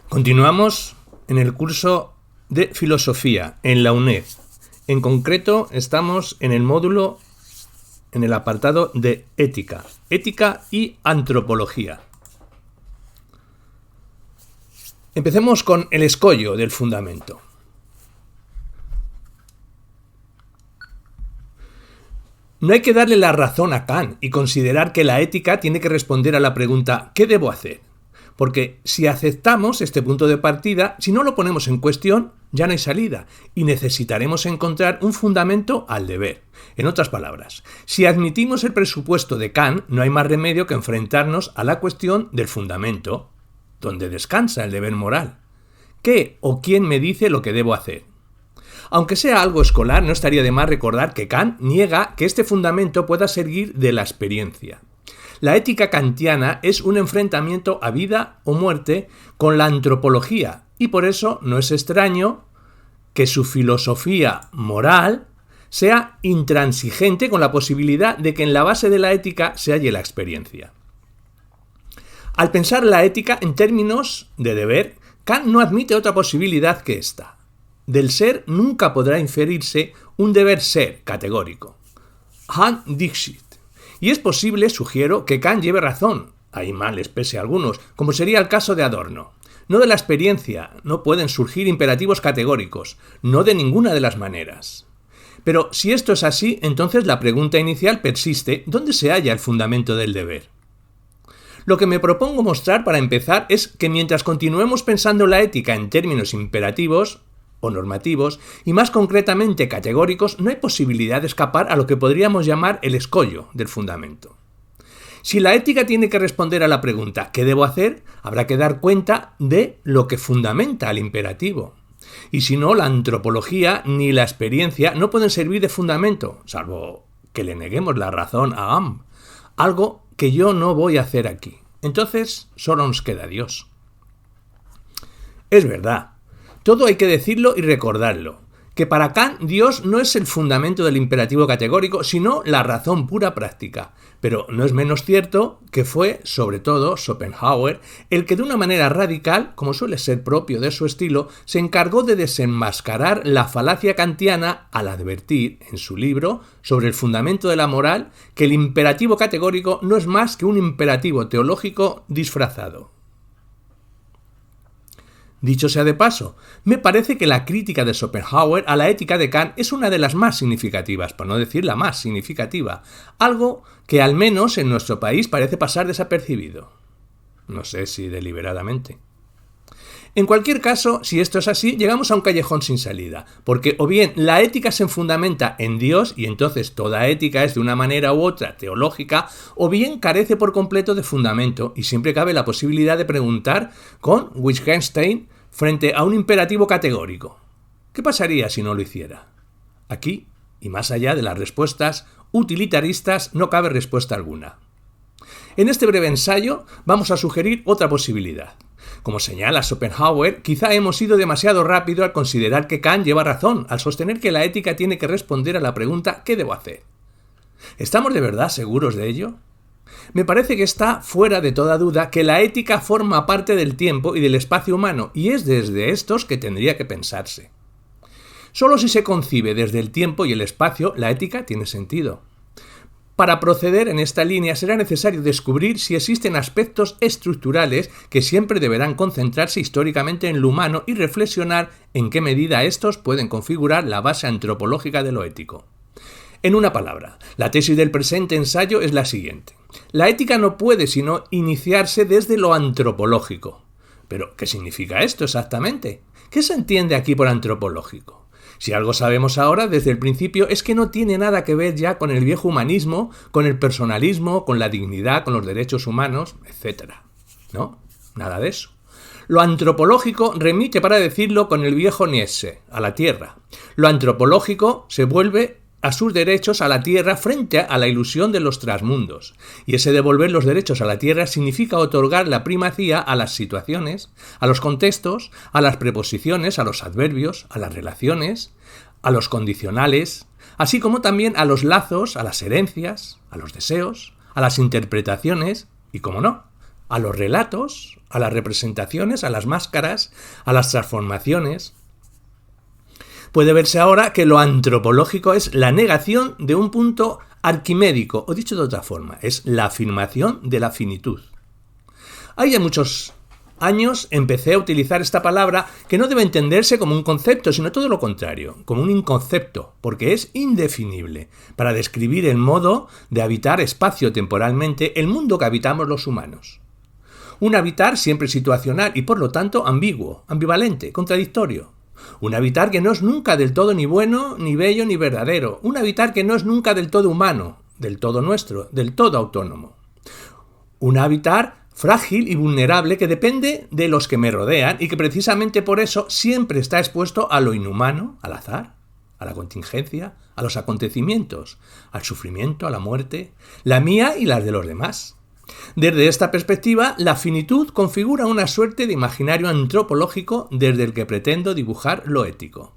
Continuamos en el curso de filosofía en la UNED. En concreto, estamos en el módulo, en el apartado de ética y antropología. Empecemos con el escollo del fundamento. No hay que darle la razón a Kant y considerar que la ética tiene que responder a la pregunta ¿qué debo hacer? Porque si aceptamos este punto de partida, si no lo ponemos en cuestión, ya no hay salida y necesitaremos encontrar un fundamento al deber. En otras palabras, si admitimos el presupuesto de Kant, no hay más remedio que enfrentarnos a la cuestión del fundamento, donde descansa el deber moral. ¿Qué o quién me dice lo que debo hacer? Aunque sea algo escolar, no estaría de más recordar que Kant niega que este fundamento pueda seguir de la experiencia. La ética kantiana es un enfrentamiento a vida o muerte con la antropología y por eso no es extraño que su filosofía moral sea intransigente con la posibilidad de que en la base de la ética se halle la experiencia. Al pensar la ética en términos de deber, Kant no admite otra posibilidad que esta. Del ser nunca podrá inferirse un deber ser categórico. Han dixit. Y es posible, sugiero, que Kant lleve razón, hay males pese a algunos, como sería el caso de Adorno. No de la experiencia, no pueden surgir imperativos categóricos, no de ninguna de las maneras. Pero si esto es así, entonces la pregunta inicial persiste, ¿dónde se halla el fundamento del deber? Lo que me propongo mostrar para empezar es que mientras continuemos pensando la ética en términos imperativos o normativos, y más concretamente categóricos, no hay posibilidad de escapar a lo que podríamos llamar el escollo del fundamento. Si la ética tiene que responder a la pregunta ¿qué debo hacer?, habrá que dar cuenta de lo que fundamenta al imperativo. Y si no, la antropología ni la experiencia no pueden servir de fundamento, salvo que le neguemos la razón a Am, algo que yo no voy a hacer aquí. Entonces, solo nos queda Dios. Es verdad. Todo hay que decirlo y recordarlo, que para Kant Dios no es el fundamento del imperativo categórico, sino la razón pura práctica. Pero no es menos cierto que fue, sobre todo, Schopenhauer, el que de una manera radical, como suele ser propio de su estilo, se encargó de desenmascarar la falacia kantiana al advertir, en su libro, sobre el fundamento de la moral, que el imperativo categórico no es más que un imperativo teológico disfrazado. Dicho sea de paso, me parece que la crítica de Schopenhauer a la ética de Kant es una de las más significativas, por no decir la más significativa, algo que al menos en nuestro país parece pasar desapercibido. No sé si deliberadamente. En cualquier caso, si esto es así, llegamos a un callejón sin salida, porque o bien la ética se fundamenta en Dios y entonces toda ética es de una manera u otra teológica, o bien carece por completo de fundamento y siempre cabe la posibilidad de preguntar con Wittgenstein frente a un imperativo categórico. ¿Qué pasaría si no lo hiciera? Aquí, y más allá de las respuestas utilitaristas, no cabe respuesta alguna. En este breve ensayo vamos a sugerir otra posibilidad. Como señala Schopenhauer, quizá hemos ido demasiado rápido al considerar que Kant lleva razón, al sostener que la ética tiene que responder a la pregunta ¿qué debo hacer? ¿Estamos de verdad seguros de ello? Me parece que está fuera de toda duda que la ética forma parte del tiempo y del espacio humano, y es desde estos que tendría que pensarse. Solo si se concibe desde el tiempo y el espacio, la ética tiene sentido. Para proceder en esta línea será necesario descubrir si existen aspectos estructurales que siempre deberán concentrarse históricamente en lo humano y reflexionar en qué medida estos pueden configurar la base antropológica de lo ético. En una palabra, la tesis del presente ensayo es la siguiente. La ética no puede sino iniciarse desde lo antropológico. ¿Pero qué significa esto exactamente? ¿Qué se entiende aquí por antropológico? Si algo sabemos ahora, desde el principio, es que no tiene nada que ver ya con el viejo humanismo, con el personalismo, con la dignidad, con los derechos humanos, etc. ¿No? Nada de eso. Lo antropológico remite, para decirlo con el viejo Nietzsche, a la tierra. Lo antropológico se vuelve a sus derechos a la tierra frente a la ilusión de los trasmundos. Y ese devolver los derechos a la tierra significa otorgar la primacía a las situaciones, a los contextos, a las preposiciones, a los adverbios, a las relaciones, a los condicionales, así como también a los lazos, a las herencias, a los deseos, a las interpretaciones y, como no, a los relatos, a las representaciones, a las máscaras, a las transformaciones. Puede verse ahora que lo antropológico es la negación de un punto arquimédico, o dicho de otra forma, es la afirmación de la finitud. Hay ya muchos años empecé a utilizar esta palabra que no debe entenderse como un concepto, sino todo lo contrario, como un inconcepto, porque es indefinible, para describir el modo de habitar espacio-temporalmente el mundo que habitamos los humanos. Un habitar siempre situacional y por lo tanto ambiguo, ambivalente, contradictorio. Un habitar que no es nunca del todo ni bueno, ni bello, ni verdadero. Un habitar que no es nunca del todo humano, del todo nuestro, del todo autónomo. Un habitar frágil y vulnerable que depende de los que me rodean y que precisamente por eso siempre está expuesto a lo inhumano, al azar, a la contingencia, a los acontecimientos, al sufrimiento, a la muerte, la mía y las de los demás. Desde esta perspectiva, la finitud configura una suerte de imaginario antropológico desde el que pretendo dibujar lo ético.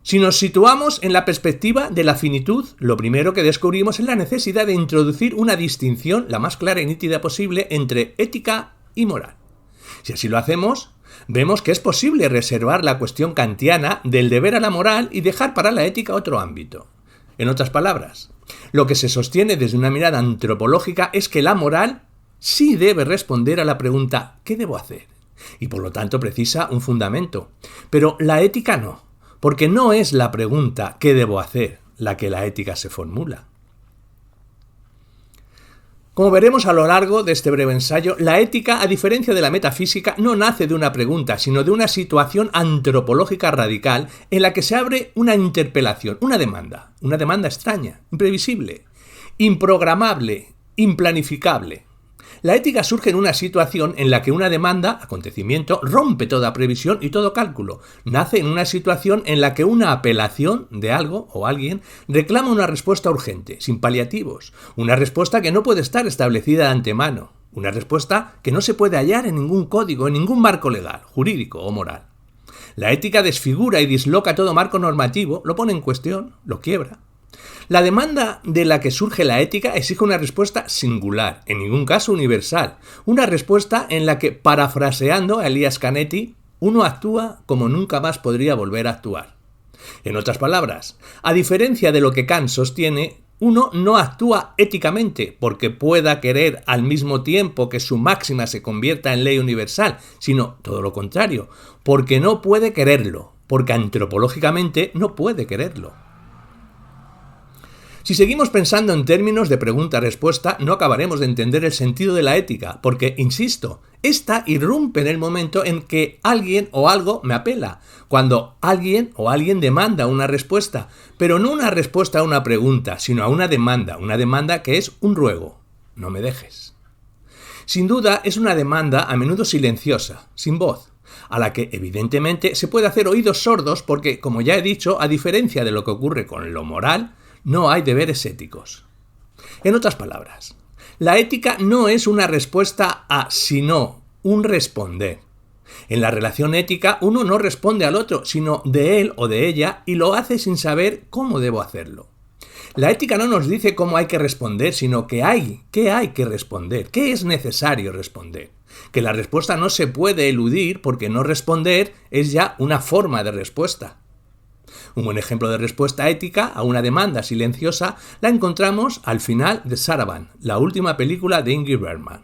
Si nos situamos en la perspectiva de la finitud, lo primero que descubrimos es la necesidad de introducir una distinción la más clara y nítida posible entre ética y moral. Si así lo hacemos, vemos que es posible reservar la cuestión kantiana del deber a la moral y dejar para la ética otro ámbito. En otras palabras, lo que se sostiene desde una mirada antropológica es que la moral sí debe responder a la pregunta ¿qué debo hacer? Y por lo tanto precisa un fundamento. Pero la ética no, porque no es la pregunta ¿qué debo hacer? La que la ética se formula. Como veremos a lo largo de este breve ensayo, la ética, a diferencia de la metafísica, no nace de una pregunta, sino de una situación antropológica radical en la que se abre una interpelación, una demanda extraña, imprevisible, improgramable, implanificable. La ética surge en una situación en la que una demanda, acontecimiento, rompe toda previsión y todo cálculo. Nace en una situación en la que una apelación de algo o alguien reclama una respuesta urgente, sin paliativos. Una respuesta que no puede estar establecida de antemano. Una respuesta que no se puede hallar en ningún código, en ningún marco legal, jurídico o moral. La ética desfigura y disloca todo marco normativo, lo pone en cuestión, lo quiebra. La demanda de la que surge la ética exige una respuesta singular, en ningún caso universal, una respuesta en la que, parafraseando a Elias Canetti, uno actúa como nunca más podría volver a actuar. En otras palabras, a diferencia de lo que Kant sostiene, uno no actúa éticamente porque pueda querer al mismo tiempo que su máxima se convierta en ley universal, sino todo lo contrario, porque no puede quererlo, porque antropológicamente no puede quererlo. Si seguimos pensando en términos de pregunta-respuesta, no acabaremos de entender el sentido de la ética, porque, insisto, esta irrumpe en el momento en que alguien o algo me apela, cuando alguien o alguien demanda una respuesta, pero no una respuesta a una pregunta, sino a una demanda que es un ruego, no me dejes. Sin duda, es una demanda a menudo silenciosa, sin voz, a la que evidentemente se puede hacer oídos sordos porque, como ya he dicho, a diferencia de lo que ocurre con lo moral, no hay deberes éticos. En otras palabras, la ética no es una respuesta a sino un responder. En la relación ética uno no responde al otro, sino de él o de ella y lo hace sin saber cómo debo hacerlo. La ética no nos dice cómo hay que responder, sino qué hay que responder, qué es necesario responder. Que la respuesta no se puede eludir porque no responder es ya una forma de respuesta. Un buen ejemplo de respuesta ética a una demanda silenciosa la encontramos al final de Saravan, la última película de Ingrid Bergman.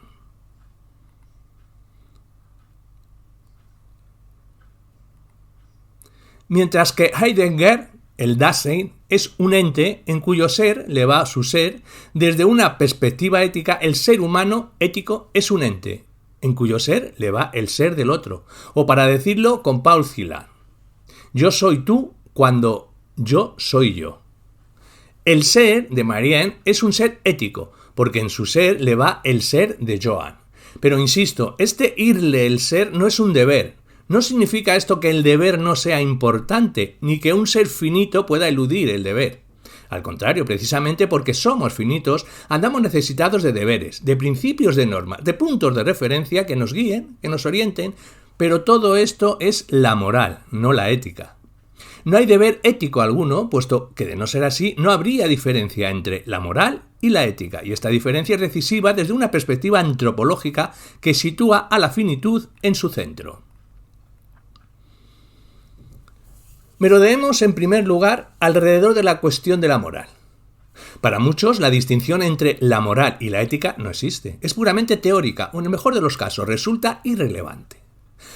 Mientras que Heidegger, el Dasein, es un ente en cuyo ser le va su ser, desde una perspectiva ética, el ser humano ético es un ente, en cuyo ser le va el ser del otro. O para decirlo con Paul Celan, yo soy tú cuando yo soy yo. El ser de Marianne es un ser ético, porque en su ser le va el ser de Joan. Pero insisto, este irle el ser no es un deber. No significa esto que el deber no sea importante, ni que un ser finito pueda eludir el deber. Al contrario, precisamente porque somos finitos, andamos necesitados de deberes, de principios de normas, de puntos de referencia que nos guíen, que nos orienten, pero todo esto es la moral, no la ética. No hay deber ético alguno, puesto que de no ser así no habría diferencia entre la moral y la ética, y esta diferencia es decisiva desde una perspectiva antropológica que sitúa a la finitud en su centro. Merodeemos en primer lugar alrededor de la cuestión de la moral. Para muchos, la distinción entre la moral y la ética no existe. Es puramente teórica o, en el mejor de los casos, resulta irrelevante.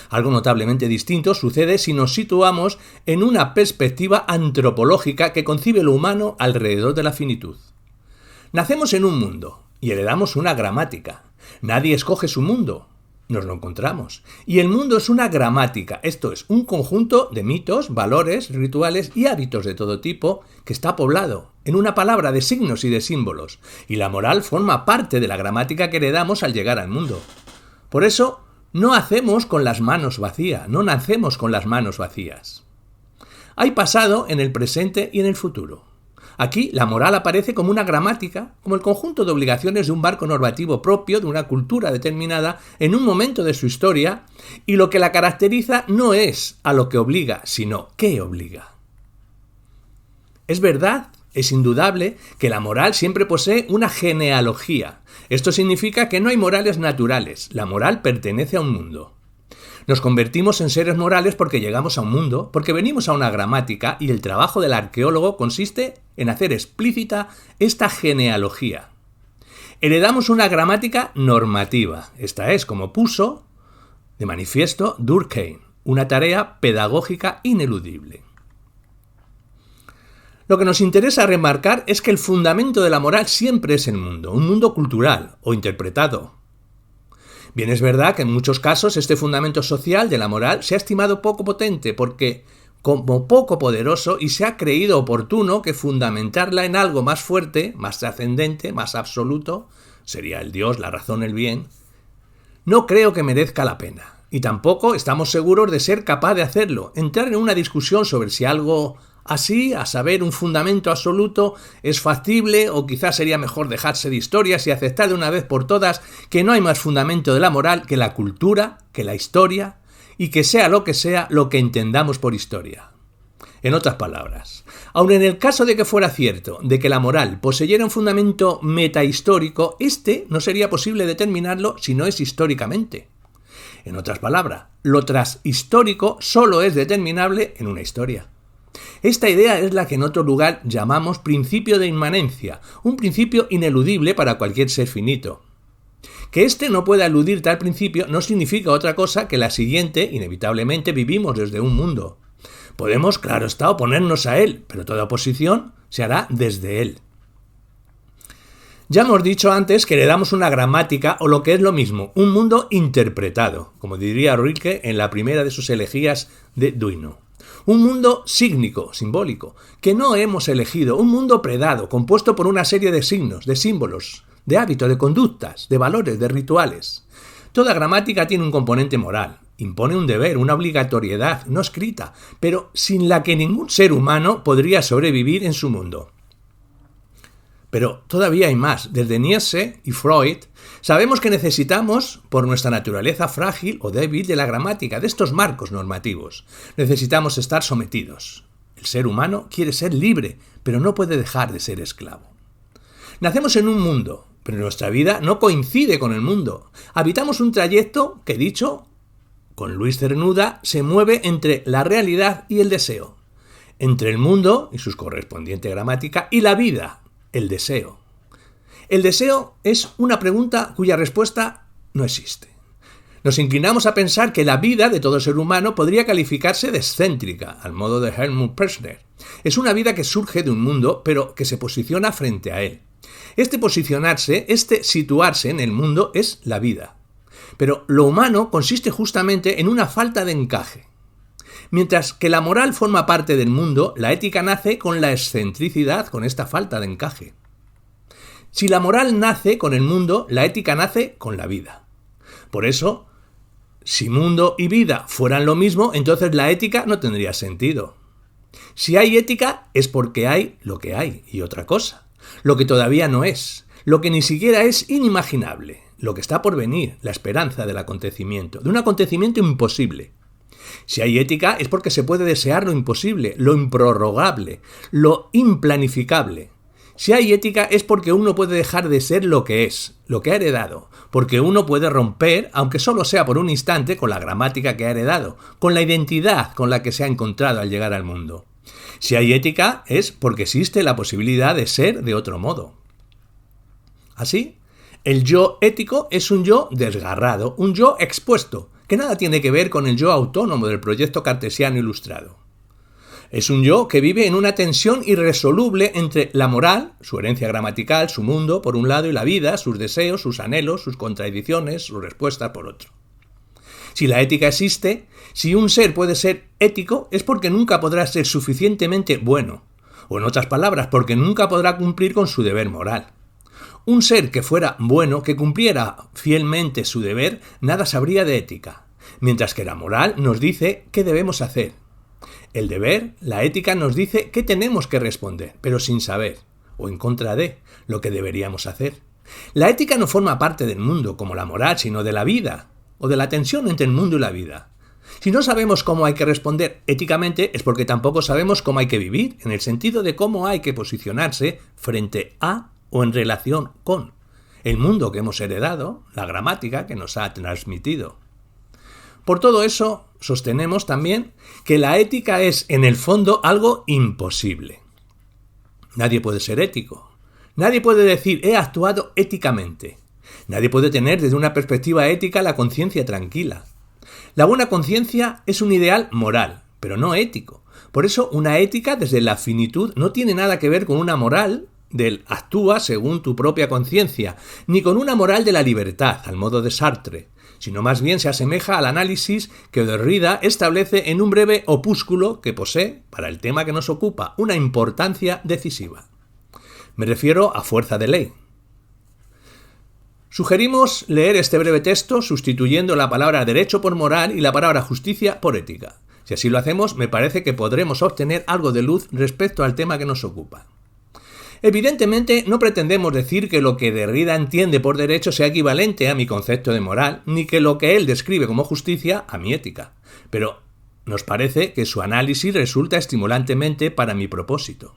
Algo notablemente distinto sucede si nos situamos en una perspectiva antropológica que concibe lo humano alrededor de la finitud. Nacemos en un mundo y heredamos una gramática. Nadie escoge su mundo. Nos lo encontramos. Y el mundo es una gramática, esto es, un conjunto de mitos, valores, rituales y hábitos de todo tipo que está poblado, en una palabra, de signos y de símbolos. Y la moral forma parte de la gramática que heredamos al llegar al mundo. Por eso, no hacemos con las manos vacías, no nacemos con las manos vacías. Hay pasado en el presente y en el futuro. Aquí la moral aparece como una gramática, como el conjunto de obligaciones de un marco normativo propio de una cultura determinada en un momento de su historia, y lo que la caracteriza no es a lo que obliga, sino qué obliga. Es verdad, es indudable, que la moral siempre posee una genealogía. Esto significa que no hay morales naturales, la moral pertenece a un mundo. Nos convertimos en seres morales porque llegamos a un mundo, porque venimos a una gramática, y el trabajo del arqueólogo consiste en hacer explícita esta genealogía. Heredamos una gramática normativa, esta es, como puso de manifiesto Durkheim, una tarea pedagógica ineludible. Lo que nos interesa remarcar es que el fundamento de la moral siempre es el mundo, un mundo cultural o interpretado. Bien, es verdad que en muchos casos este fundamento social de la moral se ha estimado poco potente porque como poco poderoso, y se ha creído oportuno que fundamentarla en algo más fuerte, más trascendente, más absoluto, sería el Dios, la razón, el bien, no creo que merezca la pena. Y tampoco estamos seguros de ser capaz de hacerlo. Entrar en una discusión sobre si algo así, a saber, un fundamento absoluto, es factible o quizás sería mejor dejarse de historias y aceptar de una vez por todas que no hay más fundamento de la moral que la cultura, que la historia, y que sea lo que entendamos por historia. En otras palabras, aun en el caso de que fuera cierto de que la moral poseyera un fundamento metahistórico, este no sería posible determinarlo si no es históricamente. En otras palabras, lo transhistórico solo es determinable en una historia. Esta idea es la que en otro lugar llamamos principio de inmanencia, un principio ineludible para cualquier ser finito. Que éste no pueda eludir tal principio no significa otra cosa que la siguiente: inevitablemente vivimos desde un mundo. Podemos, claro está, oponernos a él, pero toda oposición se hará desde él. Ya hemos dicho antes que heredamos una gramática, o lo que es lo mismo, un mundo interpretado, como diría Rilke en la primera de sus elegías de Duino. Un mundo sígnico, simbólico, que no hemos elegido, un mundo predado, compuesto por una serie de signos, de símbolos, de hábitos, de conductas, de valores, de rituales. Toda gramática tiene un componente moral, impone un deber, una obligatoriedad no escrita, pero sin la que ningún ser humano podría sobrevivir en su mundo. Pero todavía hay más. Desde Nietzsche y Freud sabemos que necesitamos, por nuestra naturaleza frágil o débil de la gramática, de estos marcos normativos, necesitamos estar sometidos. El ser humano quiere ser libre, pero no puede dejar de ser esclavo. Nacemos en un mundo, pero nuestra vida no coincide con el mundo. Habitamos un trayecto que, dicho con Luis Cernuda, se mueve entre la realidad y el deseo, entre el mundo y su correspondiente gramática y la vida, el deseo. El deseo es una pregunta cuya respuesta no existe. Nos inclinamos a pensar que la vida de todo ser humano podría calificarse de excéntrica, al modo de Helmut Plessner. Es una vida que surge de un mundo, pero que se posiciona frente a él. Este posicionarse, este situarse en el mundo es la vida. Pero lo humano consiste justamente en una falta de encaje. Mientras que la moral forma parte del mundo, la ética nace con la excentricidad, con esta falta de encaje. Si la moral nace con el mundo, la ética nace con la vida. Por eso, si mundo y vida fueran lo mismo, entonces la ética no tendría sentido. Si hay ética es porque hay lo que hay y otra cosa, lo que todavía no es, lo que ni siquiera es inimaginable, lo que está por venir, la esperanza del acontecimiento, de un acontecimiento imposible. Si hay ética es porque se puede desear lo imposible, lo improrrogable, lo implanificable. Si hay ética es porque uno puede dejar de ser lo que es, lo que ha heredado, porque uno puede romper, aunque solo sea por un instante, con la gramática que ha heredado, con la identidad con la que se ha encontrado al llegar al mundo. Si hay ética es porque existe la posibilidad de ser de otro modo. Así, el yo ético es un yo desgarrado, un yo expuesto, que nada tiene que ver con el yo autónomo del proyecto cartesiano ilustrado. Es un yo que vive en una tensión irresoluble entre la moral, su herencia gramatical, su mundo, por un lado, y la vida, sus deseos, sus anhelos, sus contradicciones, sus respuestas, por otro. Si la ética existe, si un ser puede ser ético, es porque nunca podrá ser suficientemente bueno, o en otras palabras, porque nunca podrá cumplir con su deber moral. Un ser que fuera bueno, que cumpliera fielmente su deber, nada sabría de ética, mientras que la moral nos dice qué debemos hacer. El deber, la ética, nos dice qué tenemos que responder, pero sin saber, o en contra de, lo que deberíamos hacer. La ética no forma parte del mundo, como la moral, sino de la vida, o de la tensión entre el mundo y la vida. Si no sabemos cómo hay que responder éticamente, es porque tampoco sabemos cómo hay que vivir, en el sentido de cómo hay que posicionarse frente a o en relación con el mundo que hemos heredado, la gramática que nos ha transmitido. Por todo eso, sostenemos también que la ética es, en el fondo, algo imposible. Nadie puede ser ético. Nadie puede decir, he actuado éticamente. Nadie puede tener desde una perspectiva ética la conciencia tranquila. La buena conciencia es un ideal moral, pero no ético. Por eso, una ética desde la finitud no tiene nada que ver con una moral del actúa según tu propia conciencia, ni con una moral de la libertad, al modo de Sartre, sino más bien se asemeja al análisis que Derrida establece en un breve opúsculo que posee, para el tema que nos ocupa, una importancia decisiva. Me refiero a Fuerza de Ley. Sugerimos leer este breve texto sustituyendo la palabra derecho por moral y la palabra justicia por ética. Si así lo hacemos, me parece que podremos obtener algo de luz respecto al tema que nos ocupa. Evidentemente, no pretendemos decir que lo que Derrida entiende por derecho sea equivalente a mi concepto de moral, ni que lo que él describe como justicia a mi ética. Pero nos parece que su análisis resulta estimulantemente para mi propósito.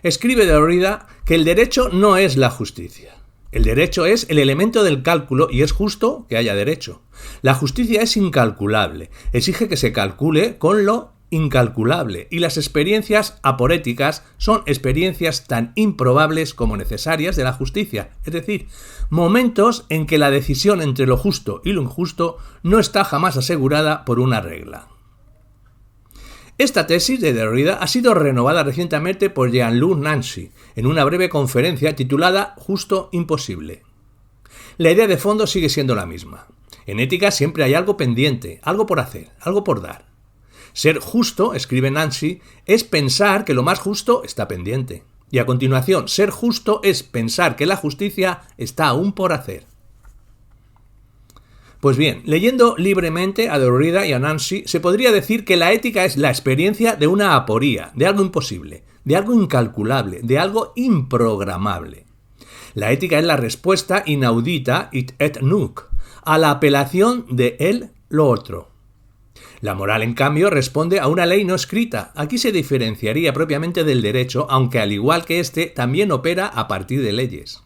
Escribe Derrida que el derecho no es la justicia. El derecho es el elemento del cálculo y es justo que haya derecho. La justicia es incalculable, exige que se calcule con lo incalculable, y las experiencias aporéticas son experiencias tan improbables como necesarias de la justicia, es decir, momentos en que la decisión entre lo justo y lo injusto no está jamás asegurada por una regla. Esta tesis de Derrida ha sido renovada recientemente por Jean-Luc Nancy en una breve conferencia titulada Justo Imposible. La idea de fondo sigue siendo la misma. En ética siempre hay algo pendiente, algo por hacer, algo por dar. Ser justo, escribe Nancy, es pensar que lo más justo está pendiente. Y a continuación, ser justo es pensar que la justicia está aún por hacer. Pues bien, leyendo libremente a Derrida y a Nancy, se podría decir que la ética es la experiencia de una aporía, de algo imposible, de algo incalculable, de algo improgramable. La ética es la respuesta inaudita, et nunc, a la apelación de él, lo otro. La moral, en cambio, responde a una ley no escrita. Aquí se diferenciaría propiamente del derecho, aunque al igual que éste, también opera a partir de leyes.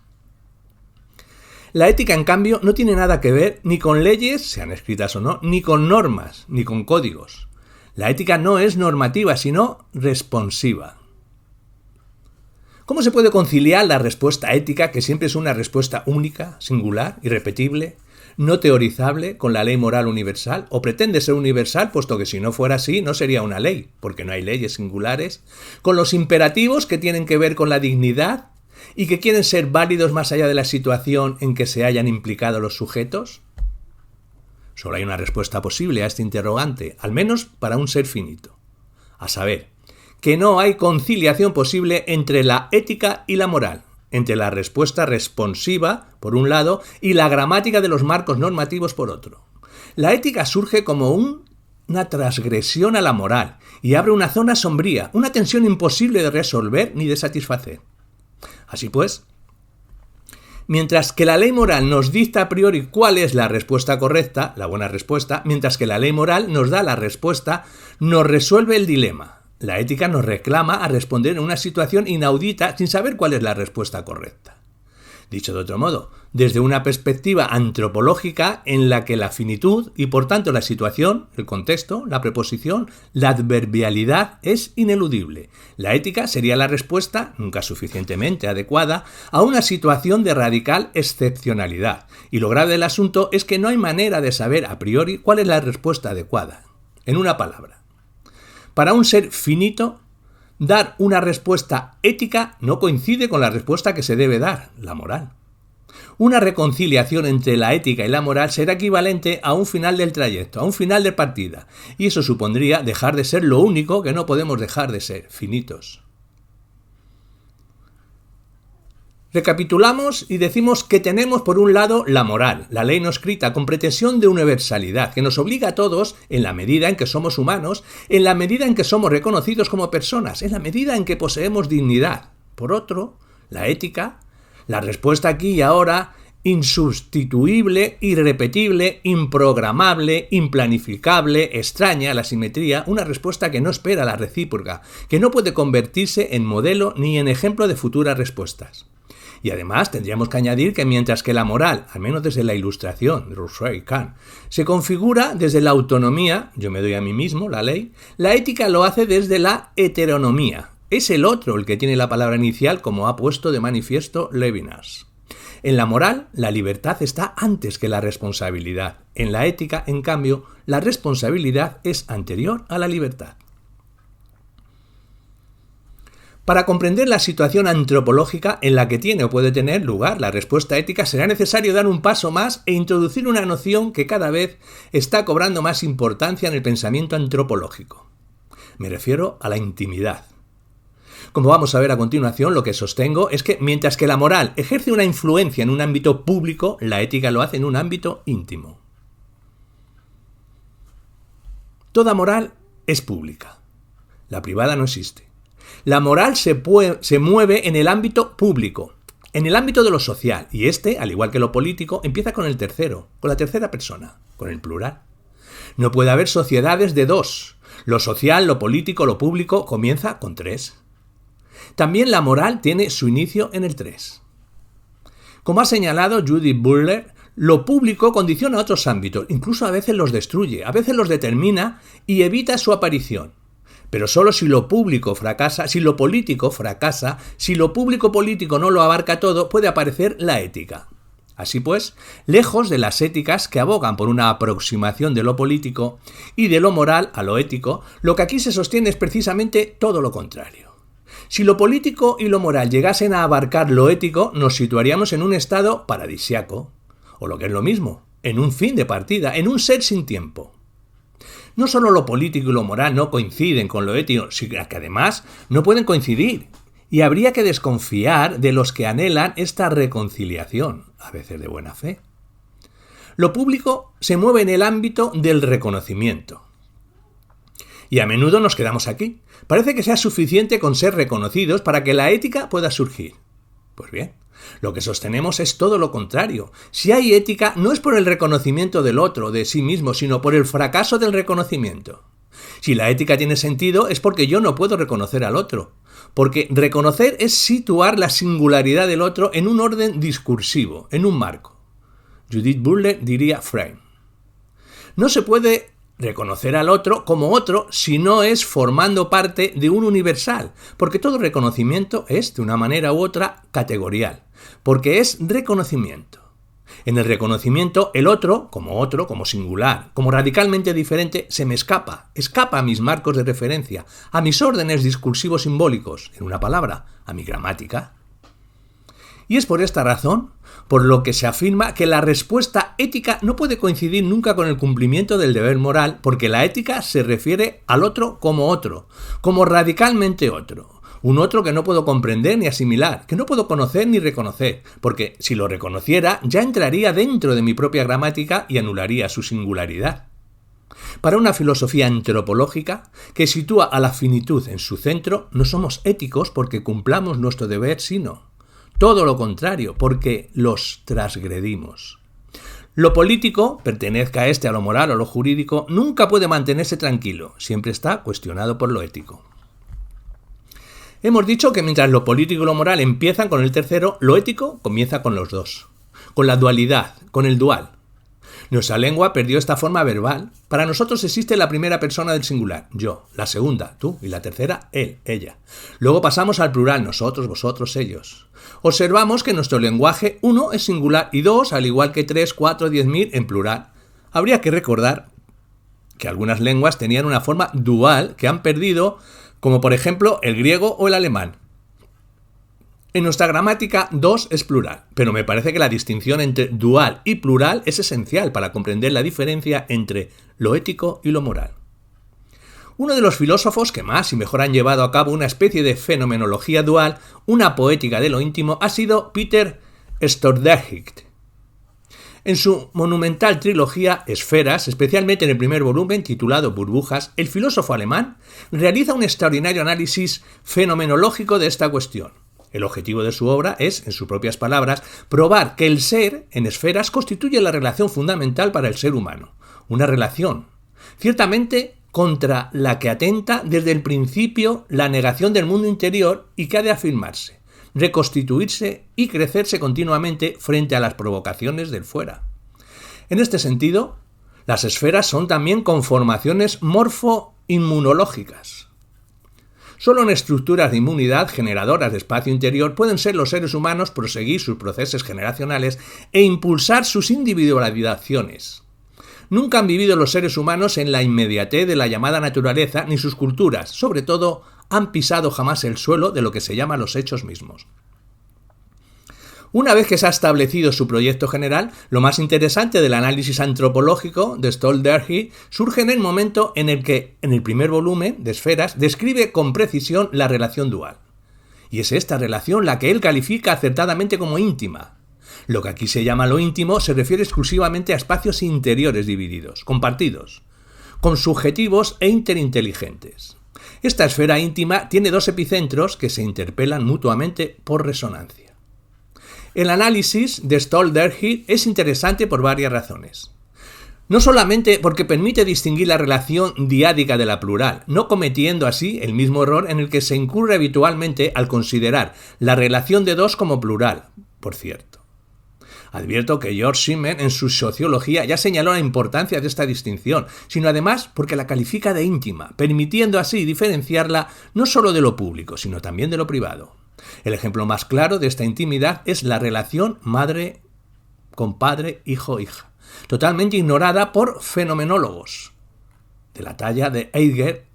La ética, en cambio, no tiene nada que ver ni con leyes, sean escritas o no, ni con normas, ni con códigos. La ética no es normativa, sino responsiva. ¿Cómo se puede conciliar la respuesta ética, que siempre es una respuesta única, singular, irrepetible, no teorizable, con la ley moral universal? ¿O pretende ser universal, puesto que si no fuera así no sería una ley, porque no hay leyes singulares? ¿Con los imperativos que tienen que ver con la dignidad y que quieren ser válidos más allá de la situación en que se hayan implicado los sujetos? Solo hay una respuesta posible a este interrogante, al menos para un ser finito. A saber, que no hay conciliación posible entre la ética y la moral, entre la respuesta responsiva, por un lado, y la gramática de los marcos normativos, por otro. La ética surge como una transgresión a la moral y abre una zona sombría, una tensión imposible de resolver ni de satisfacer. Así pues, Mientras que la ley moral nos dicta a priori cuál es la respuesta correcta, la buena respuesta, mientras que la ley moral nos da la respuesta, nos resuelve el dilema. La ética nos reclama a responder en una situación inaudita sin saber cuál es la respuesta correcta. Dicho de otro modo, desde una perspectiva antropológica en la que la finitud y por tanto la situación, el contexto, la preposición, la adverbialidad es ineludible. La ética sería la respuesta, nunca suficientemente adecuada, a una situación de radical excepcionalidad. Y lo grave del asunto es que no hay manera de saber a priori cuál es la respuesta adecuada. En una palabra, para un ser finito, dar una respuesta ética no coincide con la respuesta que se debe dar, la moral. Una reconciliación entre la ética y la moral será equivalente a un final del trayecto, a un final de partida, y eso supondría dejar de ser lo único que no podemos dejar de ser, finitos. Recapitulamos y decimos que tenemos por un lado la moral, la ley no escrita con pretensión de universalidad, que nos obliga a todos, en la medida en que somos humanos, en la medida en que somos reconocidos como personas, en la medida en que poseemos dignidad. Por otro, la ética, la respuesta aquí y ahora, insustituible, irrepetible, improgramable, implanificable, extraña, la simetría, una respuesta que no espera la recíproca, que no puede convertirse en modelo ni en ejemplo de futuras respuestas. Y además tendríamos que añadir que mientras que la moral, al menos desde la Ilustración de Rousseau y Kant, se configura desde la autonomía, yo me doy a mí mismo, la ley, la ética lo hace desde la heteronomía. Es el otro el que tiene la palabra inicial, como ha puesto de manifiesto Levinas. En la moral, la libertad está antes que la responsabilidad. En la ética, en cambio, la responsabilidad es anterior a la libertad. Para comprender la situación antropológica en la que tiene o puede tener lugar la respuesta ética, será necesario dar un paso más e introducir una noción que cada vez está cobrando más importancia en el pensamiento antropológico. Me refiero a la intimidad. Como vamos a ver a continuación, lo que sostengo es que mientras que la moral ejerce una influencia en un ámbito público, la ética lo hace en un ámbito íntimo. Toda moral es pública. La privada no existe. La moral se mueve en el ámbito público, en el ámbito de lo social, y este, al igual que lo político, empieza con el tercero, con la tercera persona, con el plural. No puede haber sociedades de dos. Lo social, lo político, lo público comienza con tres. También la moral tiene su inicio en el tres. Como ha señalado Judith Butler, lo público condiciona otros ámbitos, incluso a veces los destruye, a veces los determina y evita su aparición. Pero solo si lo público fracasa, si lo político fracasa, si lo público político no lo abarca todo, puede aparecer la ética. Así pues, lejos de las éticas que abogan por una aproximación de lo político y de lo moral a lo ético, lo que aquí se sostiene es precisamente todo lo contrario. Si lo político y lo moral llegasen a abarcar lo ético, nos situaríamos en un estado paradisiaco, o lo que es lo mismo, en un fin de partida, en un ser sin tiempo. No solo lo político y lo moral no coinciden con lo ético, sino que además no pueden coincidir. Y habría que desconfiar de los que anhelan esta reconciliación, a veces de buena fe. Lo público se mueve en el ámbito del reconocimiento. Y a menudo nos quedamos aquí. Parece que sea suficiente con ser reconocidos para que la ética pueda surgir. Pues bien, lo que sostenemos es todo lo contrario. Si hay ética, no es por el reconocimiento del otro, de sí mismo, sino por el fracaso del reconocimiento. Si la ética tiene sentido, es porque yo no puedo reconocer al otro. Porque reconocer es situar la singularidad del otro en un orden discursivo, en un marco. Judith Butler diría frame. No se puede reconocer al otro como otro si no es formando parte de un universal, porque todo reconocimiento es, de una manera u otra, categorial, porque es reconocimiento. En el reconocimiento, el otro, como singular, como radicalmente diferente, se me escapa a mis marcos de referencia, a mis órdenes discursivos simbólicos, en una palabra, a mi gramática. Y es por esta razón por lo que se afirma que la respuesta ética no puede coincidir nunca con el cumplimiento del deber moral, porque la ética se refiere al otro, como radicalmente otro. Un otro que no puedo comprender ni asimilar, que no puedo conocer ni reconocer, porque si lo reconociera ya entraría dentro de mi propia gramática y anularía su singularidad. Para una filosofía antropológica que sitúa a la finitud en su centro, no somos éticos porque cumplamos nuestro deber, sino todo lo contrario, porque los transgredimos. Lo político, pertenezca a a lo moral o lo jurídico, nunca puede mantenerse tranquilo, siempre está cuestionado por lo ético. Hemos dicho que mientras lo político y lo moral empiezan con el tercero, lo ético comienza con los dos, con la dualidad, con el dual. Nuestra lengua perdió esta forma verbal. Para nosotros existe la primera persona del singular, yo, la segunda, tú, y la tercera, él, ella. Luego pasamos al plural, nosotros, vosotros, ellos. Observamos que en nuestro lenguaje 1 es singular y 2, al igual que 3, 4, 10.000 en plural. Habría que recordar que algunas lenguas tenían una forma dual que han perdido, como por ejemplo el griego o el alemán. En nuestra gramática 2 es plural, pero me parece que la distinción entre dual y plural es esencial para comprender la diferencia entre lo ético y lo moral. Uno de los filósofos que más y mejor han llevado a cabo una especie de fenomenología dual, una poética de lo íntimo, ha sido Peter Sloterdijk. En su monumental trilogía Esferas, especialmente en el primer volumen titulado Burbujas, el filósofo alemán realiza un extraordinario análisis fenomenológico de esta cuestión. El objetivo de su obra es, en sus propias palabras, probar que el ser en esferas constituye la relación fundamental para el ser humano. Una relación, ciertamente, contra la que atenta desde el principio la negación del mundo interior y que ha de afirmarse, reconstituirse y crecerse continuamente frente a las provocaciones del fuera. En este sentido, las esferas son también conformaciones morfo-inmunológicas. Solo en estructuras de inmunidad generadoras de espacio interior pueden ser los seres humanos proseguir sus procesos generacionales e impulsar sus individualizaciones. Nunca han vivido los seres humanos en la inmediatez de la llamada naturaleza ni sus culturas, sobre todo, han pisado jamás el suelo de lo que se llama los hechos mismos. Una vez que se ha establecido su proyecto general, lo más interesante del análisis antropológico de Sloterdijk surge en el momento en el que, en el primer volumen de Esferas, describe con precisión la relación dual. Y es esta relación la que él califica acertadamente como íntima. Lo que aquí se llama lo íntimo se refiere exclusivamente a espacios interiores divididos, compartidos, consubjetivos e interinteligentes. Esta esfera íntima tiene dos epicentros que se interpelan mutuamente por resonancia. El análisis de Sloterdijk es interesante por varias razones. No solamente porque permite distinguir la relación diádica de la plural, no cometiendo así el mismo error en el que se incurre habitualmente al considerar la relación de dos como plural, por cierto. Advierto que Georg Simmel en su sociología ya señaló la importancia de esta distinción, sino además porque la califica de íntima, permitiendo así diferenciarla no solo de lo público, sino también de lo privado. El ejemplo más claro de esta intimidad es la relación madre con padre, hijo-hija, totalmente ignorada por fenomenólogos, de la talla de Heidegger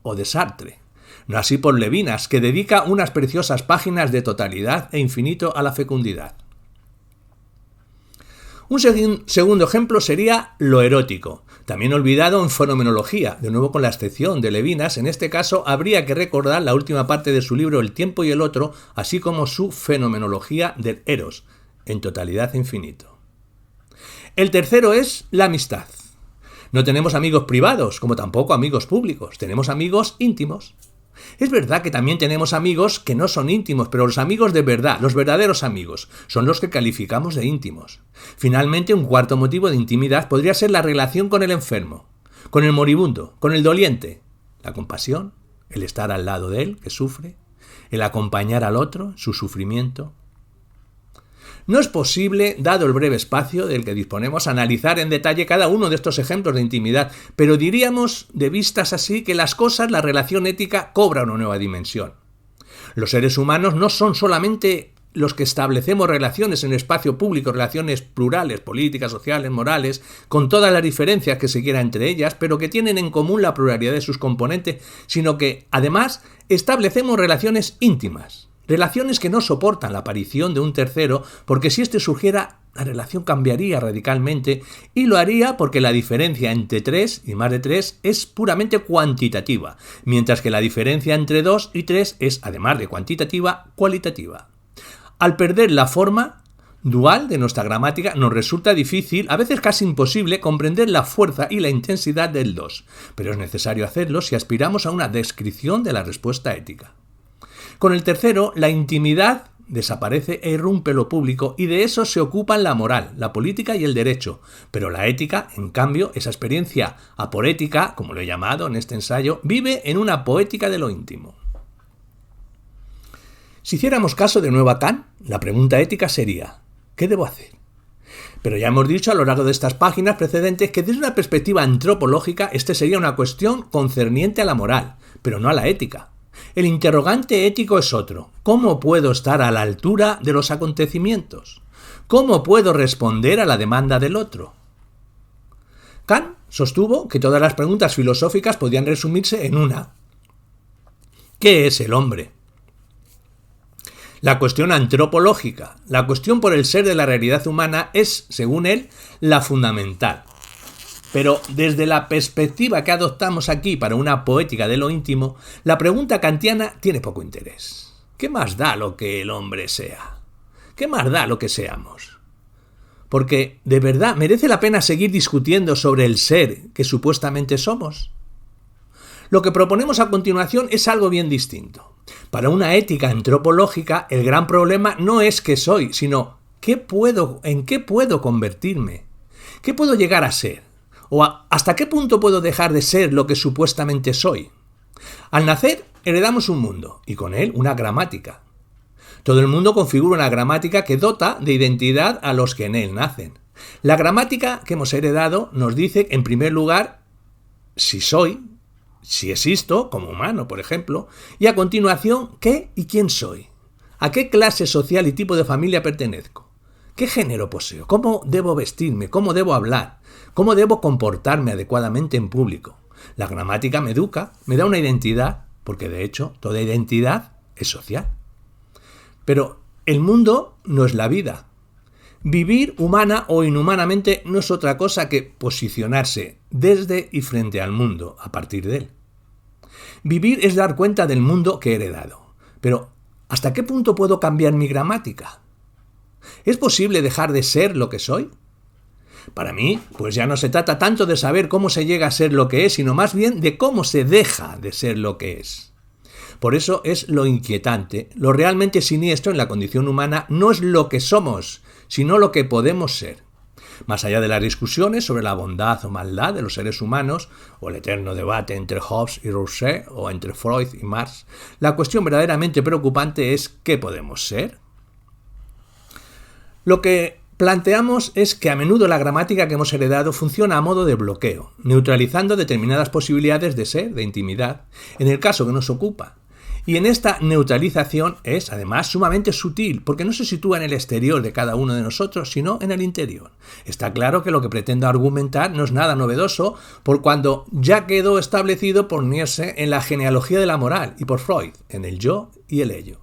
o de Sartre, no así por Levinas, que dedica unas preciosas páginas de totalidad e infinito a la fecundidad. Un segundo ejemplo sería lo erótico, también olvidado en fenomenología, de nuevo con la excepción de Levinas. En este caso habría que recordar la última parte de su libro El tiempo y el otro, así como su fenomenología del eros, en totalidad e infinito. El tercero es la amistad. No tenemos amigos privados, como tampoco amigos públicos, tenemos amigos íntimos. Es verdad que también tenemos amigos que no son íntimos, pero los amigos de verdad, los verdaderos amigos, son los que calificamos de íntimos. Finalmente, un cuarto motivo de intimidad podría ser la relación con el enfermo, con el moribundo, con el doliente. La compasión, el estar al lado de él, que sufre, el acompañar al otro en su sufrimiento. No es posible, dado el breve espacio del que disponemos, analizar en detalle cada uno de estos ejemplos de intimidad, pero diríamos de vistas así que las cosas, la relación ética, cobra una nueva dimensión. Los seres humanos no son solamente los que establecemos relaciones en el espacio público, relaciones plurales, políticas, sociales, morales, con todas las diferencias que se quiera entre ellas, pero que tienen en común la pluralidad de sus componentes, sino que, además, establecemos relaciones íntimas. Relaciones que no soportan la aparición de un tercero, porque si éste surgiera, la relación cambiaría radicalmente, y lo haría porque la diferencia entre 3 y más de 3 es puramente cuantitativa, mientras que la diferencia entre 2 y 3 es, además de cuantitativa, cualitativa. Al perder la forma dual de nuestra gramática, nos resulta difícil, a veces casi imposible, comprender la fuerza y la intensidad del 2, pero es necesario hacerlo si aspiramos a una descripción de la respuesta ética. Con el tercero, la intimidad desaparece e irrumpe lo público y de eso se ocupan la moral, la política y el derecho. Pero la ética, en cambio, esa experiencia aporética, como lo he llamado en este ensayo, vive en una poética de lo íntimo. Si hiciéramos caso de nuevo a Kant, la pregunta ética sería: ¿qué debo hacer? Pero ya hemos dicho a lo largo de estas páginas precedentes que desde una perspectiva antropológica este sería una cuestión concerniente a la moral, pero no a la ética. El interrogante ético es otro. ¿Cómo puedo estar a la altura de los acontecimientos? ¿Cómo puedo responder a la demanda del otro? Kant sostuvo que todas las preguntas filosóficas podían resumirse en una: ¿qué es el hombre? La cuestión antropológica, la cuestión por el ser de la realidad humana es, según él, la fundamental. Pero desde la perspectiva que adoptamos aquí para una poética de lo íntimo, la pregunta kantiana tiene poco interés. ¿Qué más da lo que el hombre sea? ¿Qué más da lo que seamos? Porque, ¿de verdad merece la pena seguir discutiendo sobre el ser que supuestamente somos? Lo que proponemos a continuación es algo bien distinto. Para una ética antropológica, el gran problema no es qué soy, sino en qué puedo convertirme, qué puedo llegar a ser, o hasta qué punto puedo dejar de ser lo que supuestamente soy. Al nacer, heredamos un mundo, y con él una gramática. Todo el mundo configura una gramática que dota de identidad a los que en él nacen. La gramática que hemos heredado nos dice, en primer lugar, si soy, si existo, como humano, por ejemplo, y a continuación, ¿qué y quién soy? ¿A qué clase social y tipo de familia pertenezco? ¿Qué género poseo? ¿Cómo debo vestirme? ¿Cómo debo hablar? ¿Cómo debo comportarme adecuadamente en público? La gramática me educa, me da una identidad, porque de hecho toda identidad es social. Pero el mundo no es la vida. Vivir humana o inhumanamente no es otra cosa que posicionarse desde y frente al mundo, a partir de él. Vivir es dar cuenta del mundo que he heredado. Pero, ¿hasta qué punto puedo cambiar mi gramática? ¿Es posible dejar de ser lo que soy? Para mí, pues ya no se trata tanto de saber cómo se llega a ser lo que es, sino más bien de cómo se deja de ser lo que es. Por eso es lo inquietante, lo realmente siniestro en la condición humana no es lo que somos, sino lo que podemos ser. Más allá de las discusiones sobre la bondad o maldad de los seres humanos, o el eterno debate entre Hobbes y Rousseau, o entre Freud y Marx, la cuestión verdaderamente preocupante es ¿qué podemos ser? Lo que planteamos es que a menudo la gramática que hemos heredado funciona a modo de bloqueo, neutralizando determinadas posibilidades de ser, de intimidad, en el caso que nos ocupa. Y en esta neutralización es, además, sumamente sutil, porque no se sitúa en el exterior de cada uno de nosotros, sino en el interior. Está claro que lo que pretendo argumentar no es nada novedoso, por cuando ya quedó establecido por Nietzsche en la genealogía de la moral y por Freud, en el yo y el ello.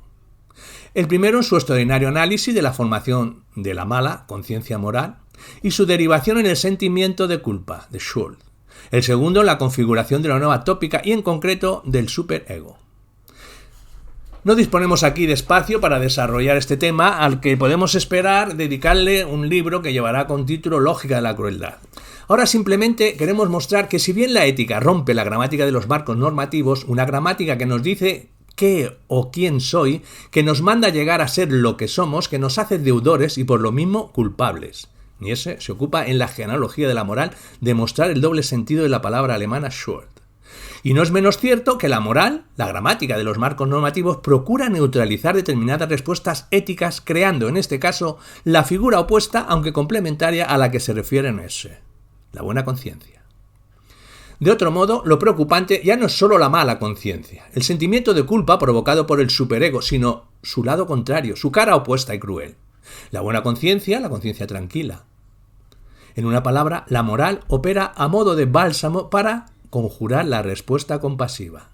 El primero en su extraordinario análisis de la formación de la mala conciencia moral y su derivación en el sentimiento de culpa, de Schuld. El segundo en la configuración de la nueva tópica y en concreto del superego. No disponemos aquí de espacio para desarrollar este tema, al que podemos esperar dedicarle un libro que llevará con título Lógica de la crueldad. Ahora simplemente queremos mostrar que si bien la ética rompe la gramática de los marcos normativos, una gramática que nos dice qué o quién soy, que nos manda a llegar a ser lo que somos, que nos hace deudores y por lo mismo culpables. Nietzsche se ocupa en la genealogía de la moral de mostrar el doble sentido de la palabra alemana Schuld. Y no es menos cierto que la moral, la gramática de los marcos normativos, procura neutralizar determinadas respuestas éticas, creando en este caso la figura opuesta, aunque complementaria, a la que se refiere Nietzsche, la buena conciencia. De otro modo, lo preocupante ya no es solo la mala conciencia, el sentimiento de culpa provocado por el superego, sino su lado contrario, su cara opuesta y cruel. La buena conciencia, la conciencia tranquila. En una palabra, la moral opera a modo de bálsamo para conjurar la respuesta compasiva.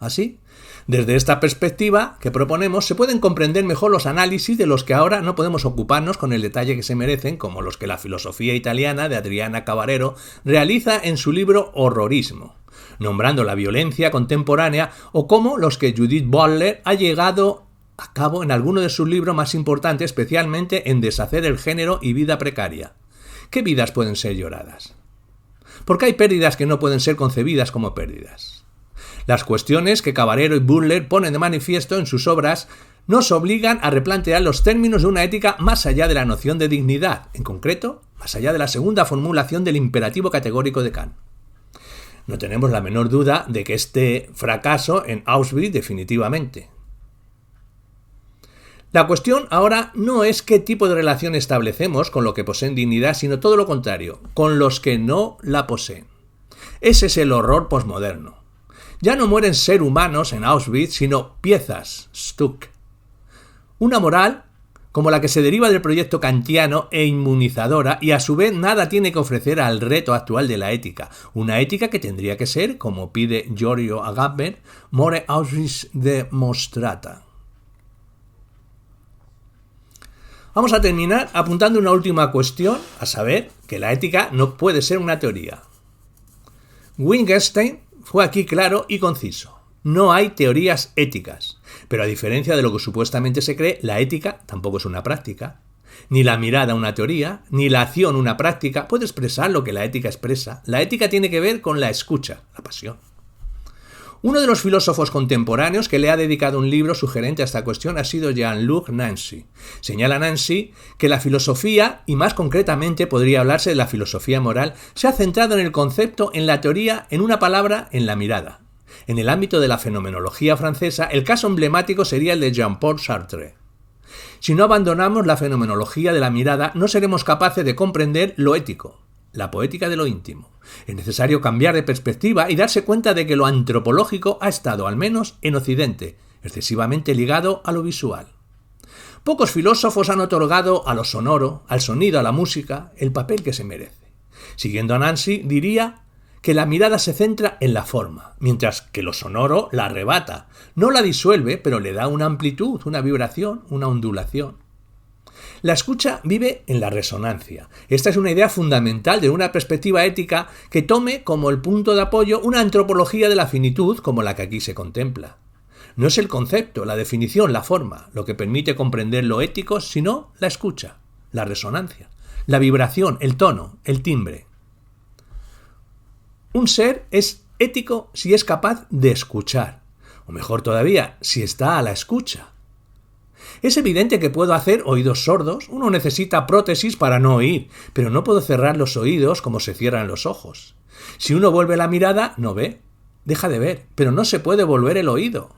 Así, desde esta perspectiva que proponemos, se pueden comprender mejor los análisis de los que ahora no podemos ocuparnos con el detalle que se merecen, como los que la filosofía italiana de Adriana Cavarero realiza en su libro Horrorismo, nombrando la violencia contemporánea, o como los que Judith Butler ha llegado a cabo en alguno de sus libros más importantes, especialmente en Deshacer el género y vida precaria. ¿Qué vidas pueden ser lloradas? Porque hay pérdidas que no pueden ser concebidas como pérdidas. Las cuestiones que Cavarero y Butler ponen de manifiesto en sus obras nos obligan a replantear los términos de una ética más allá de la noción de dignidad, en concreto, más allá de la segunda formulación del imperativo categórico de Kant. No tenemos la menor duda de que este fracaso en Auschwitz definitivamente. La cuestión ahora no es qué tipo de relación establecemos con los que poseen dignidad, sino todo lo contrario, con los que no la poseen. Ese es el horror posmoderno. Ya no mueren seres humanos en Auschwitz, sino piezas, Stück. Una moral como la que se deriva del proyecto kantiano e inmunizadora y a su vez nada tiene que ofrecer al reto actual de la ética. Una ética que tendría que ser, como pide Giorgio Agamben, more Auschwitz demonstrata. Vamos a terminar apuntando una última cuestión, a saber que la ética no puede ser una teoría. Wittgenstein fue aquí claro y conciso. No hay teorías éticas, pero a diferencia de lo que supuestamente se cree, la ética tampoco es una práctica. Ni la mirada una teoría, ni la acción una práctica puede expresar lo que la ética expresa. La ética tiene que ver con la escucha, la pasión. Uno de los filósofos contemporáneos que le ha dedicado un libro sugerente a esta cuestión ha sido Jean-Luc Nancy. Señala Nancy que la filosofía, y más concretamente podría hablarse de la filosofía moral, se ha centrado en el concepto, en la teoría, en una palabra, en la mirada. En el ámbito de la fenomenología francesa, el caso emblemático sería el de Jean-Paul Sartre. Si no abandonamos la fenomenología de la mirada, no seremos capaces de comprender lo ético, la poética de lo íntimo. Es necesario cambiar de perspectiva y darse cuenta de que lo antropológico ha estado, al menos en Occidente, excesivamente ligado a lo visual. Pocos filósofos han otorgado a lo sonoro, al sonido, a la música, el papel que se merece. Siguiendo a Nancy, diría que la mirada se centra en la forma, mientras que lo sonoro la arrebata. No la disuelve, pero le da una amplitud, una vibración, una ondulación. La escucha vive en la resonancia. Esta es una idea fundamental de una perspectiva ética que tome como el punto de apoyo una antropología de la finitud como la que aquí se contempla. No es el concepto, la definición, la forma, lo que permite comprender lo ético, sino la escucha, la resonancia, la vibración, el tono, el timbre. Un ser es ético si es capaz de escuchar, o mejor todavía, si está a la escucha. Es evidente que puedo hacer oídos sordos, uno necesita prótesis para no oír, pero no puedo cerrar los oídos como se cierran los ojos. Si uno vuelve la mirada, no ve, deja de ver, pero no se puede volver el oído.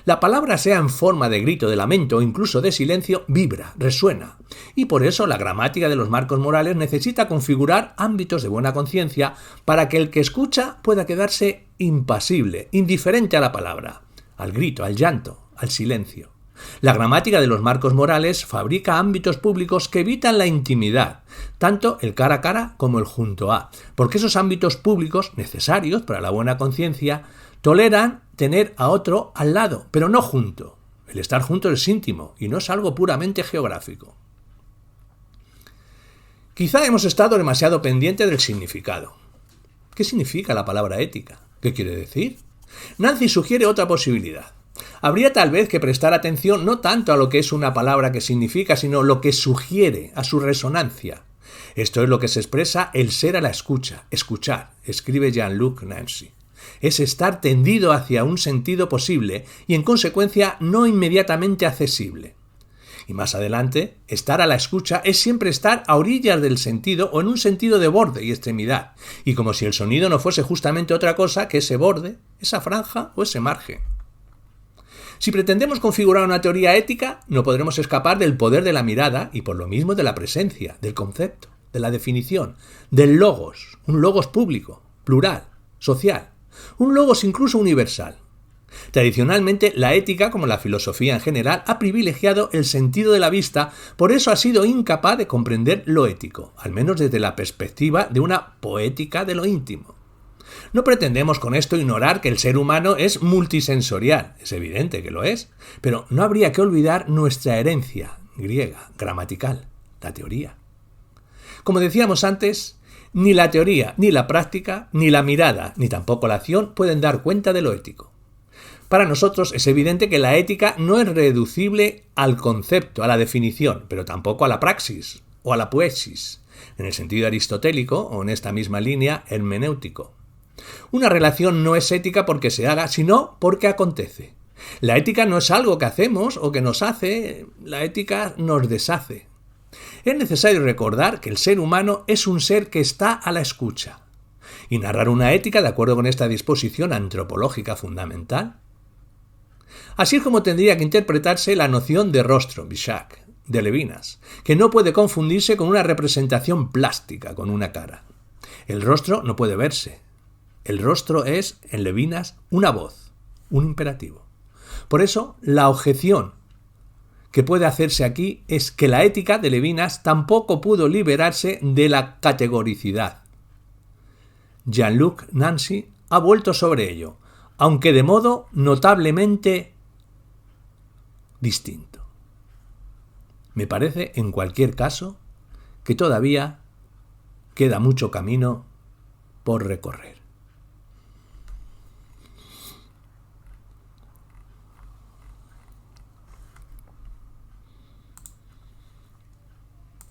La palabra, sea en forma de grito, de lamento o incluso de silencio, vibra, resuena. Y por eso la gramática de los marcos morales necesita configurar ámbitos de buena conciencia para que el que escucha pueda quedarse impasible, indiferente a la palabra, al grito, al llanto, al silencio. La gramática de los marcos morales fabrica ámbitos públicos que evitan la intimidad, tanto el cara a cara como el junto a, porque esos ámbitos públicos, necesarios para la buena conciencia, toleran tener a otro al lado, pero no junto. El estar junto es íntimo y no es algo puramente geográfico. Quizá hemos estado demasiado pendientes del significado. ¿Qué significa la palabra ética? ¿Qué quiere decir? Nancy sugiere otra posibilidad. Habría tal vez que prestar atención no tanto a lo que es una palabra que significa, sino lo que sugiere, a su resonancia. Esto es lo que se expresa el ser a la escucha, escuchar, escribe Jean-Luc Nancy. Es estar tendido hacia un sentido posible y en consecuencia no inmediatamente accesible. Y más adelante, estar a la escucha es siempre estar a orillas del sentido o en un sentido de borde y extremidad, y como si el sonido no fuese justamente otra cosa que ese borde, esa franja o ese margen. Si pretendemos configurar una teoría ética, no podremos escapar del poder de la mirada y por lo mismo de la presencia, del concepto, de la definición, del logos, un logos público, plural, social, un logos incluso universal. Tradicionalmente, la ética, como la filosofía en general, ha privilegiado el sentido de la vista, por eso ha sido incapaz de comprender lo ético, al menos desde la perspectiva de una poética de lo íntimo. No pretendemos con esto ignorar que el ser humano es multisensorial, es evidente que lo es, pero no habría que olvidar nuestra herencia griega, gramatical, la teoría. Como decíamos antes, ni la teoría, ni la práctica, ni la mirada, ni tampoco la acción pueden dar cuenta de lo ético. Para nosotros es evidente que la ética no es reducible al concepto, a la definición, pero tampoco a la praxis o a la poesis, en el sentido aristotélico o en esta misma línea hermenéutico. Una relación no es ética porque se haga, sino porque acontece. La ética no es algo que hacemos o que nos hace, la ética nos deshace. Es necesario recordar que el ser humano es un ser que está a la escucha. Y narrar una ética de acuerdo con esta disposición antropológica fundamental. Así es como tendría que interpretarse la noción de rostro, Bishak, de Levinas, que no puede confundirse con una representación plástica, con una cara. El rostro no puede verse. El rostro es, en Levinas, una voz, un imperativo. Por eso, la objeción que puede hacerse aquí es que la ética de Levinas tampoco pudo liberarse de la categoricidad. Jean-Luc Nancy ha vuelto sobre ello, aunque de modo notablemente distinto. Me parece, en cualquier caso, que todavía queda mucho camino por recorrer.